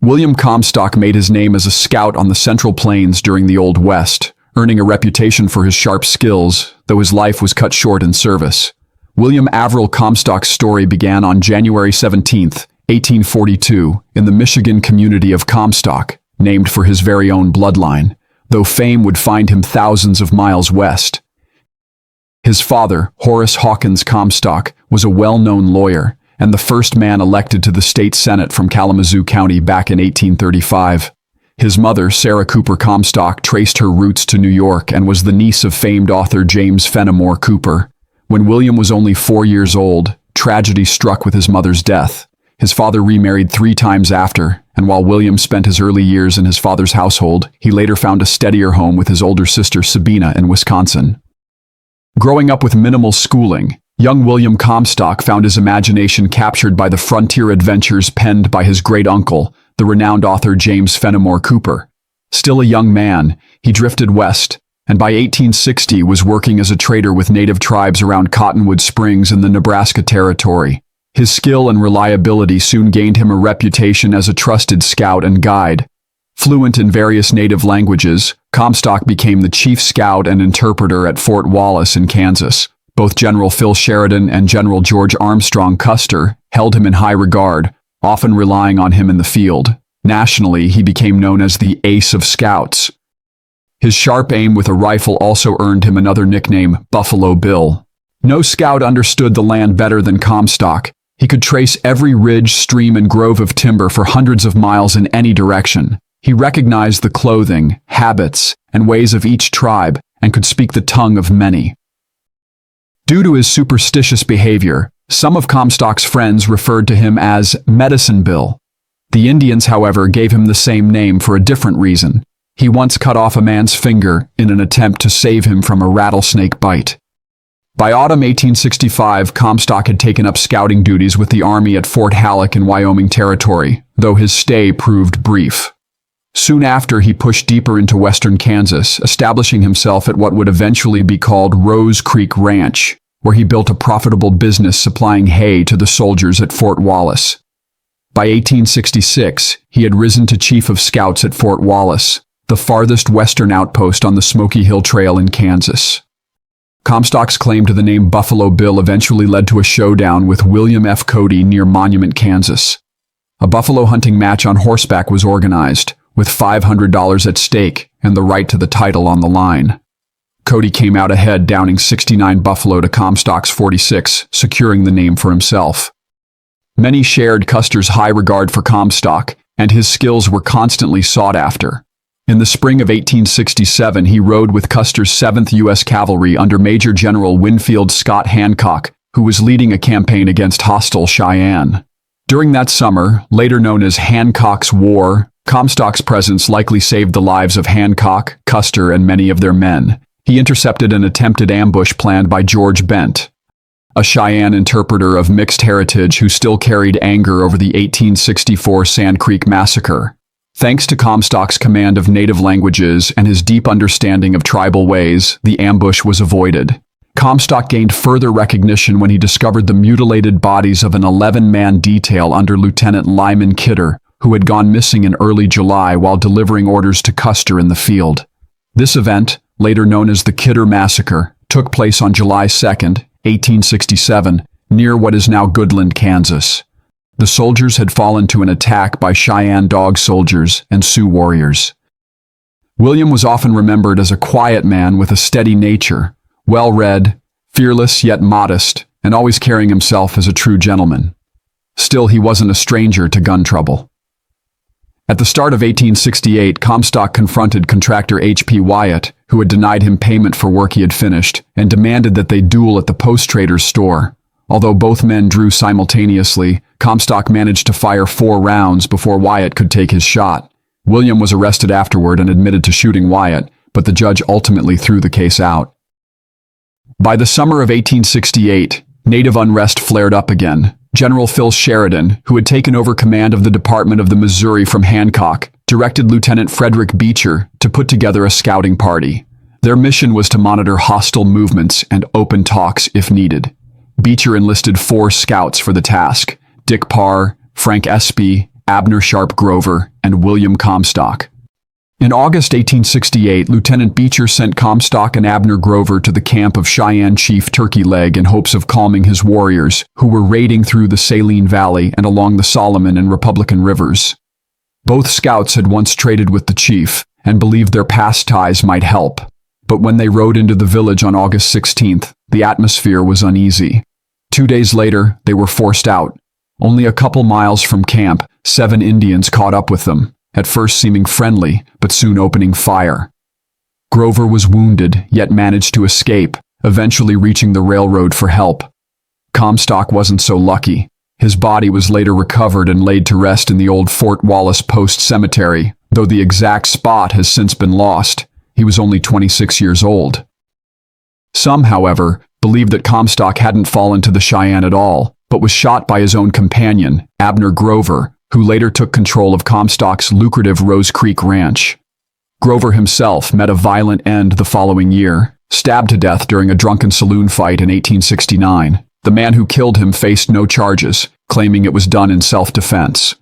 William Comstock made his name as a scout on the Central Plains during the Old West, earning a reputation for his sharp skills, though his life was cut short in service. William Averill Comstock's story began on January 17, 1842, in the Michigan community of Comstock, named for his very own bloodline, though fame would find him thousands of miles west. His father, Horace Hawkins Comstock, was a well-known lawyer, and the first man elected to the state senate from Kalamazoo County back in 1835. His mother, Sarah Cooper Comstock, traced her roots to New York and was the niece of famed author James Fenimore Cooper. When William was only 4 years old, tragedy struck with his mother's death. His father remarried 3 times after, and while William spent his early years in his father's household, he later found a steadier home with his older sister Sabina in Wisconsin. Growing up with minimal schooling, young William Comstock found his imagination captured by the frontier adventures penned by his great-uncle, the renowned author James Fenimore Cooper. Still a young man, he drifted west, and by 1860 was working as a trader with native tribes around Cottonwood Springs in the Nebraska Territory. His skill and reliability soon gained him a reputation as a trusted scout and guide. Fluent in various native languages, Comstock became the chief scout and interpreter at Fort Wallace in Kansas. Both General Phil Sheridan and General George Armstrong Custer held him in high regard, often relying on him in the field. Nationally, he became known as the Ace of Scouts. His sharp aim with a rifle also earned him another nickname, Buffalo Bill. No scout understood the land better than Comstock. He could trace every ridge, stream, and grove of timber for hundreds of miles in any direction. He recognized the clothing, habits, and ways of each tribe, and could speak the tongue of many. Due to his superstitious behavior, some of Comstock's friends referred to him as Medicine Bill. The Indians, however, gave him the same name for a different reason. He once cut off a man's finger in an attempt to save him from a rattlesnake bite. By autumn 1865, Comstock had taken up scouting duties with the Army at Fort Halleck in Wyoming Territory, though his stay proved brief. Soon after, he pushed deeper into western Kansas, establishing himself at what would eventually be called Rose Creek Ranch, where he built a profitable business supplying hay to the soldiers at Fort Wallace. By 1866, he had risen to Chief of Scouts at Fort Wallace, the farthest western outpost on the Smoky Hill Trail in Kansas. Comstock's claim to the name Buffalo Bill eventually led to a showdown with William F. Cody near Monument, Kansas. A buffalo hunting match on horseback was organized, with $500 at stake and the right to the title on the line. Cody came out ahead, downing 69 buffalo to Comstock's 46, securing the name for himself. Many shared Custer's high regard for Comstock, and his skills were constantly sought after. In the spring of 1867, he rode with Custer's 7th U.S. Cavalry under Major General Winfield Scott Hancock, who was leading a campaign against hostile Cheyenne. During that summer, later known as Hancock's War, Comstock's presence likely saved the lives of Hancock, Custer, and many of their men. He intercepted an attempted ambush planned by George Bent, a Cheyenne interpreter of mixed heritage who still carried anger over the 1864 Sand Creek Massacre. Thanks to Comstock's command of native languages and his deep understanding of tribal ways, the ambush was avoided. Comstock gained further recognition when he discovered the mutilated bodies of an 11-man detail under Lieutenant Lyman Kidder, who had gone missing in early July while delivering orders to Custer in the field. This event, later known as the Kidder Massacre, took place on July 2, 1867, near what is now Goodland, Kansas. The soldiers had fallen to an attack by Cheyenne Dog soldiers and Sioux warriors. William was often remembered as a quiet man with a steady nature, well-read, fearless yet modest, and always carrying himself as a true gentleman. Still, he wasn't a stranger to gun trouble. At the start of 1868, Comstock confronted contractor H.P. Wyatt, who had denied him payment for work he had finished, and demanded that they duel at the post-trader's store. Although both men drew simultaneously, Comstock managed to fire 4 rounds before Wyatt could take his shot. William was arrested afterward and admitted to shooting Wyatt, but the judge ultimately threw the case out. By the summer of 1868, native unrest flared up again. General Phil Sheridan, who had taken over command of the Department of the Missouri from Hancock, directed Lieutenant Frederick Beecher to put together a scouting party. Their mission was to monitor hostile movements and open talks if needed. Beecher enlisted 4 scouts for the task: Dick Parr, Frank Espy, Abner Sharp Grover, and William Comstock. In August 1868, Lieutenant Beecher sent Comstock and Abner Grover to the camp of Cheyenne Chief Turkey Leg in hopes of calming his warriors, who were raiding through the Saline Valley and along the Solomon and Republican rivers. Both scouts had once traded with the chief and believed their past ties might help. But when they rode into the village on August 16th, the atmosphere was uneasy. 2 days later, they were forced out. Only a couple miles from camp, 7 Indians caught up with them, at first seeming friendly, but soon opening fire. Grover was wounded, yet managed to escape, eventually reaching the railroad for help. Comstock wasn't so lucky. His body was later recovered and laid to rest in the old Fort Wallace Post Cemetery, though the exact spot has since been lost. He was only 26 years old. Some, however, believe that Comstock hadn't fallen to the Cheyenne at all, but was shot by his own companion, Abner Grover, who later took control of Comstock's lucrative Rose Creek Ranch. Grover himself met a violent end the following year, stabbed to death during a drunken saloon fight in 1869. The man who killed him faced no charges, claiming it was done in self-defense.